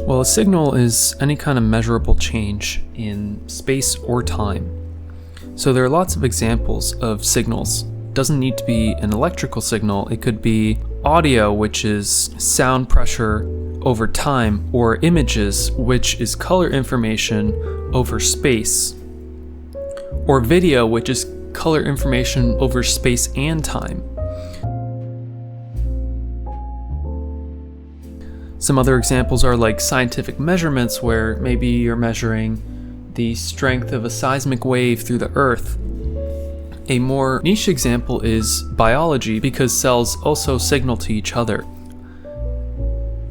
Well, a signal is any kind of measurable change in space or time. So there are lots of examples of signals. It doesn't need to be an electrical signal. It could be audio, which is sound pressure over time, or images, which is color information over space, or video, which is color information over space and time. Some other examples are like scientific measurements, where maybe you're measuring the strength of a seismic wave through the Earth. A more niche example is biology, because cells also signal to each other.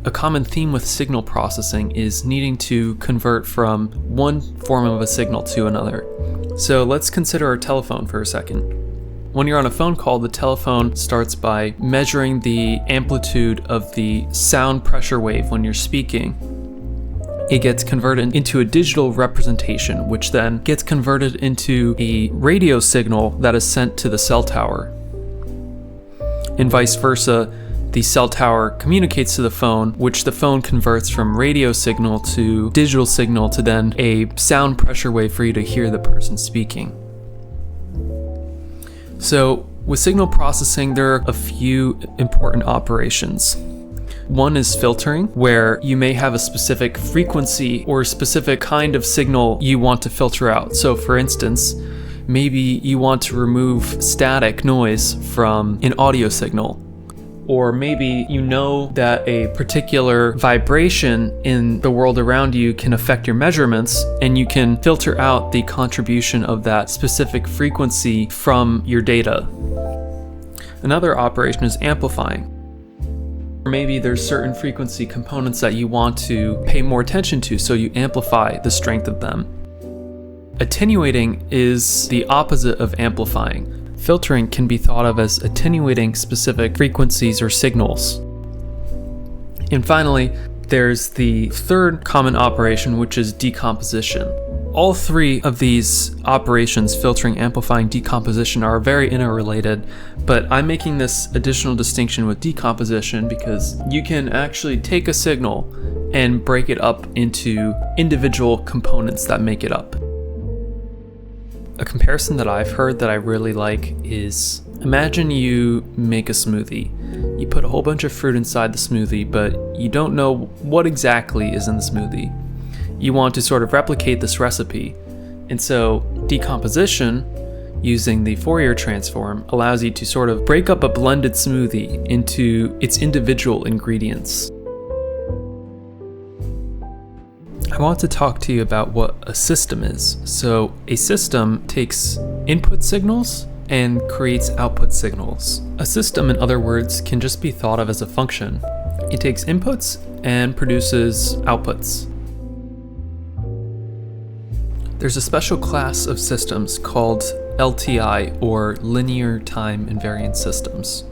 A common theme with signal processing is needing to convert from one form of a signal to another. So let's consider our telephone for a second. When you're on a phone call, the telephone starts by measuring the amplitude of the sound pressure wave when you're speaking. It gets converted into a digital representation, which then gets converted into a radio signal that is sent to the cell tower. And vice versa, the cell tower communicates to the phone, which the phone converts from radio signal to digital signal to then a sound pressure wave for you to hear the person speaking. So with signal processing, there are a few important operations. One is filtering, where you may have a specific frequency or a specific kind of signal you want to filter out. So for instance, maybe you want to remove static noise from an audio signal. Or maybe you know that a particular vibration in the world around you can affect your measurements, and you can filter out the contribution of that specific frequency from your data. Another operation is amplifying. Or maybe there's certain frequency components that you want to pay more attention to, so you amplify the strength of them. Attenuating is the opposite of amplifying. Filtering can be thought of as attenuating specific frequencies or signals. And finally, there's the third common operation, which is decomposition. All three of these operations, filtering, amplifying, decomposition, are very interrelated, but I'm making this additional distinction with decomposition because you can actually take a signal and break it up into individual components that make it up. A comparison that I've heard that I really like is, imagine you make a smoothie. You put a whole bunch of fruit inside the smoothie, but you don't know what exactly is in the smoothie. You want to sort of replicate this recipe. And so decomposition, using the Fourier transform, allows you to sort of break up a blended smoothie into its individual ingredients. I want to talk to you about what a system is. So a system takes input signals and creates output signals. A system, in other words, can just be thought of as a function. It takes inputs and produces outputs. There's a special class of systems called LTI, or linear time invariant systems.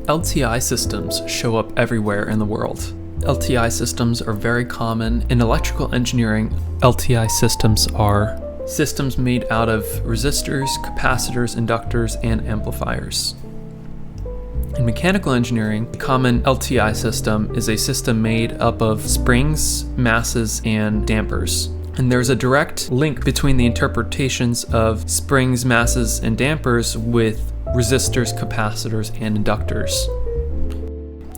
LTI systems show up everywhere in the world. LTI systems are very common. In electrical engineering, LTI systems are systems made out of resistors, capacitors, inductors, and amplifiers. In mechanical engineering, a common LTI system is a system made up of springs, masses, and dampers. And there's a direct link between the interpretations of springs, masses, and dampers with resistors, capacitors, and inductors.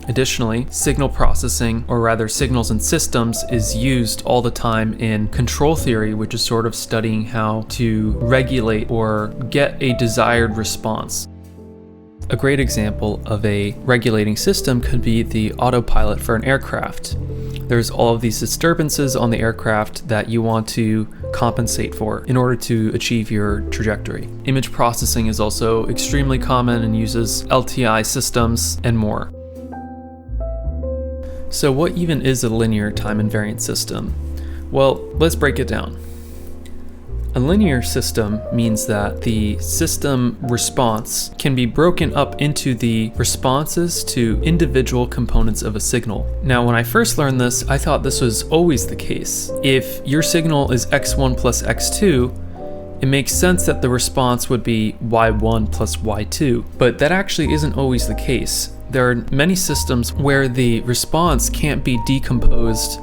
Additionally, signal processing, or rather signals and systems, is used all the time in control theory, which is sort of studying how to regulate or get a desired response. A great example of a regulating system could be the autopilot for an aircraft. There's all of these disturbances on the aircraft that you want to compensate for in order to achieve your trajectory. Image processing is also extremely common and uses LTI systems and more. So what even is a linear time invariant system? Well, let's break it down. A linear system means that the system response can be broken up into the responses to individual components of a signal. Now, when I first learned this, I thought this was always the case. If your signal is x1 plus x2, it makes sense that the response would be y1 plus y2, but that actually isn't always the case. There are many systems where the response can't be decomposed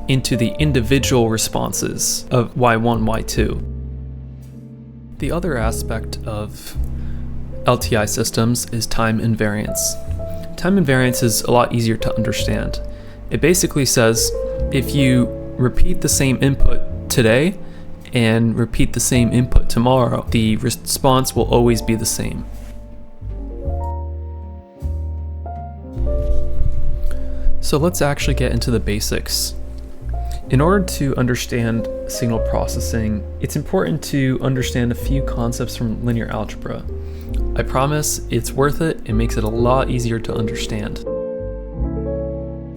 into the individual responses of y1, y2. The other aspect of LTI systems is time invariance. Time invariance is a lot easier to understand. It basically says if you repeat the same input today and repeat the same input tomorrow, the response will always be the same. So let's actually get into the basics. In order to understand signal processing, it's important to understand a few concepts from linear algebra. I promise it's worth it. It makes it a lot easier to understand.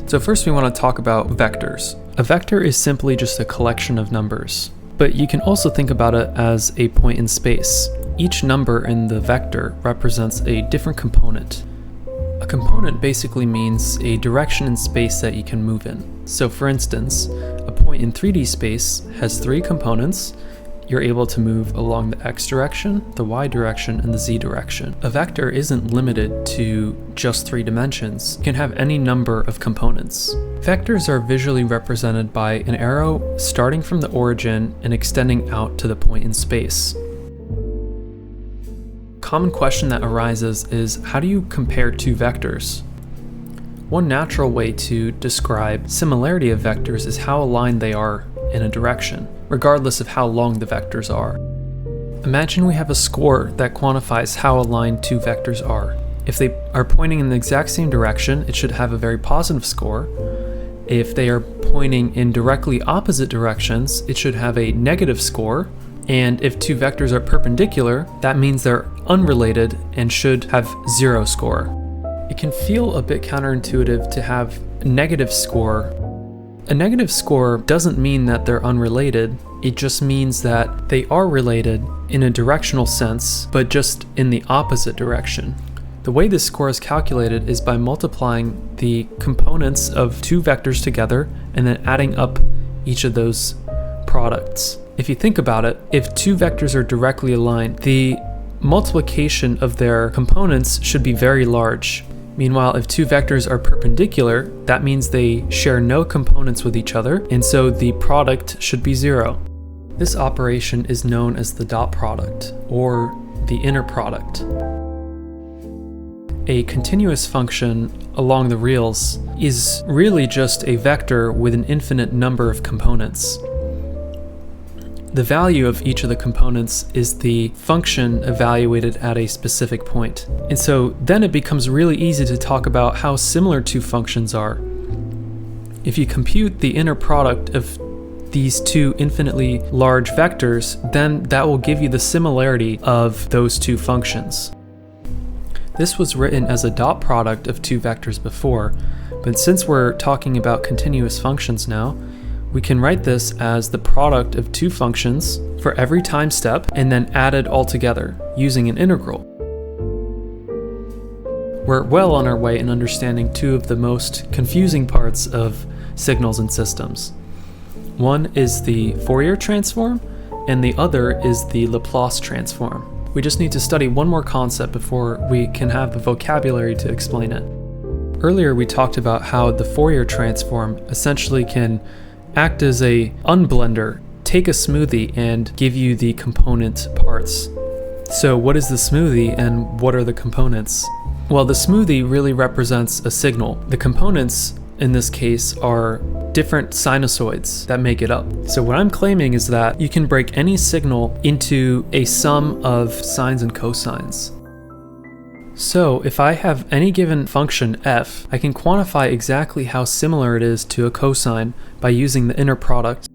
So first we want to talk about vectors. A vector is simply just a collection of numbers, but you can also think about it as a point in space. Each number in the vector represents a different component. A component basically means a direction in space that you can move in. So for instance, a point in 3D space has 3 components. You're able to move along the x direction, the y direction, and the z direction. A vector isn't limited to just 3 dimensions. You can have any number of components. Vectors are visually represented by an arrow starting from the origin and extending out to the point in space. Common question that arises is, how do you compare 2 vectors? One natural way to describe similarity of vectors is how aligned they are in a direction, regardless of how long the vectors are. Imagine we have a score that quantifies how aligned 2 vectors are. If they are pointing in the exact same direction, it should have a very positive score. If they are pointing in directly opposite directions, it should have a negative score. And if 2 vectors are perpendicular, that means they're unrelated and should have 0 score. It can feel a bit counterintuitive to have a negative score. A negative score doesn't mean that they're unrelated, it just means that they are related in a directional sense, but just in the opposite direction. The way this score is calculated is by multiplying the components of 2 vectors together and then adding up each of those products. If you think about it, if 2 vectors are directly aligned, the multiplication of their components should be very large. Meanwhile, if 2 vectors are perpendicular, that means they share no components with each other, and so the product should be 0. This operation is known as the dot product, or the inner product. A continuous function along the reals is really just a vector with an infinite number of components. The value of each of the components is the function evaluated at a specific point. And so then it becomes really easy to talk about how similar 2 functions are. If you compute the inner product of these 2 infinitely large vectors, then that will give you the similarity of those 2 functions. This was written as a dot product of 2 vectors before, but since we're talking about continuous functions now, we can write this as the product of 2 functions for every time step and then added all together using an integral. We're well on our way in understanding 2 of the most confusing parts of signals and systems. One is the Fourier transform and the other is the Laplace transform. We just need to study one more concept before we can have the vocabulary to explain it. Earlier we talked about how the Fourier transform essentially can act as a unblender, take a smoothie and give you the component parts. So what is the smoothie and what are the components? Well, the smoothie really represents a signal. The components in this case are different sinusoids that make it up. So what I'm claiming is that you can break any signal into a sum of sines and cosines. So if I have any given function f, I can quantify exactly how similar it is to a cosine by using the inner product.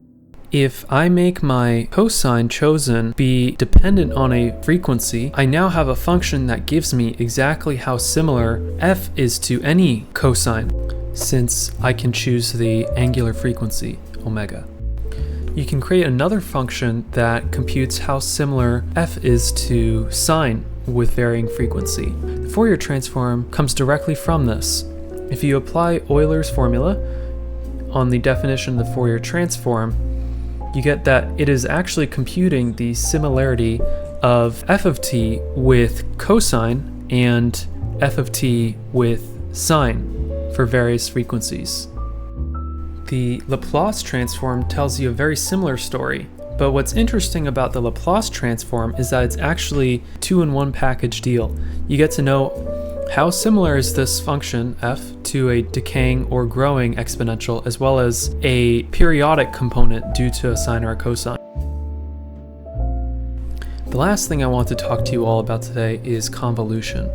If I make my cosine chosen be dependent on a frequency, I now have a function that gives me exactly how similar f is to any cosine, since I can choose the angular frequency, omega. You can create another function that computes how similar f is to sine with varying frequency. The Fourier transform comes directly from this. If you apply Euler's formula on the definition of the Fourier transform, you get that it is actually computing the similarity of f of t with cosine and f of t with sine for various frequencies. The Laplace transform tells you a very similar story, but what's interesting about the Laplace transform is that it's actually two-in-one package deal. You get to know how similar is this function f to a decaying or growing exponential, as well as a periodic component due to a sine or a cosine. The last thing I want to talk to you all about today is convolution.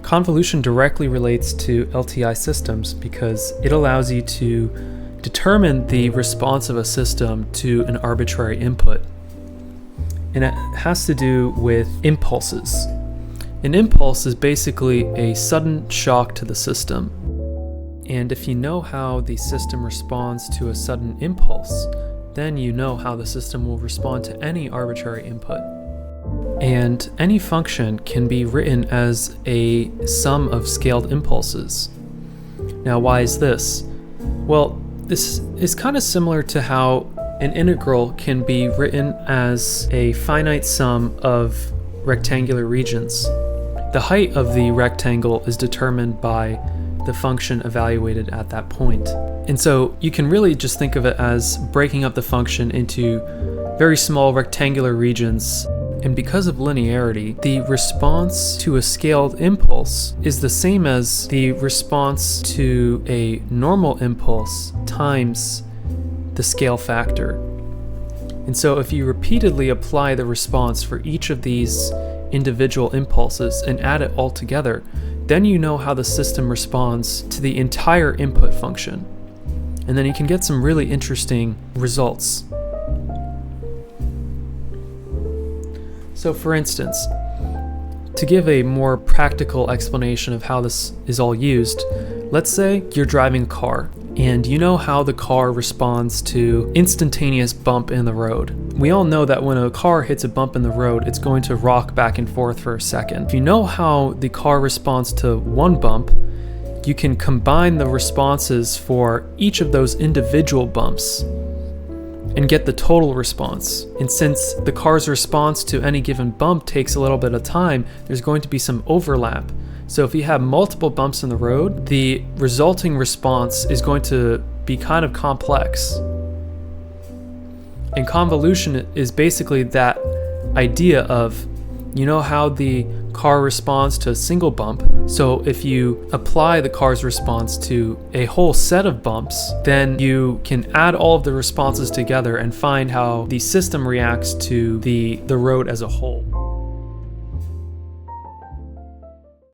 Convolution directly relates to LTI systems because it allows you to determine the response of a system to an arbitrary input. And it has to do with impulses. An impulse is basically a sudden shock to the system. And if you know how the system responds to a sudden impulse, then you know how the system will respond to any arbitrary input. And any function can be written as a sum of scaled impulses. Now, why is this? Well, this is kind of similar to how an integral can be written as a finite sum of rectangular regions. The height of the rectangle is determined by the function evaluated at that point. And so you can really just think of it as breaking up the function into very small rectangular regions. And because of linearity, the response to a scaled impulse is the same as the response to a normal impulse times the scale factor. And so if you repeatedly apply the response for each of these individual impulses and add it all together, then you know how the system responds to the entire input function. And then you can get some really interesting results. So for instance, to give a more practical explanation of how this is all used, let's say you're driving a car and you know how the car responds to instantaneous bump in the road. We all know that when a car hits a bump in the road, it's going to rock back and forth for a second. If you know how the car responds to one bump, you can combine the responses for each of those individual bumps and get the total response. And since the car's response to any given bump takes a little bit of time, there's going to be some overlap. So if you have multiple bumps in the road, the resulting response is going to be kind of complex. And convolution is basically that idea of, you know how the car responds to a single bump, so if you apply the car's response to a whole set of bumps, then you can add all of the responses together and find how the system reacts to the road as a whole.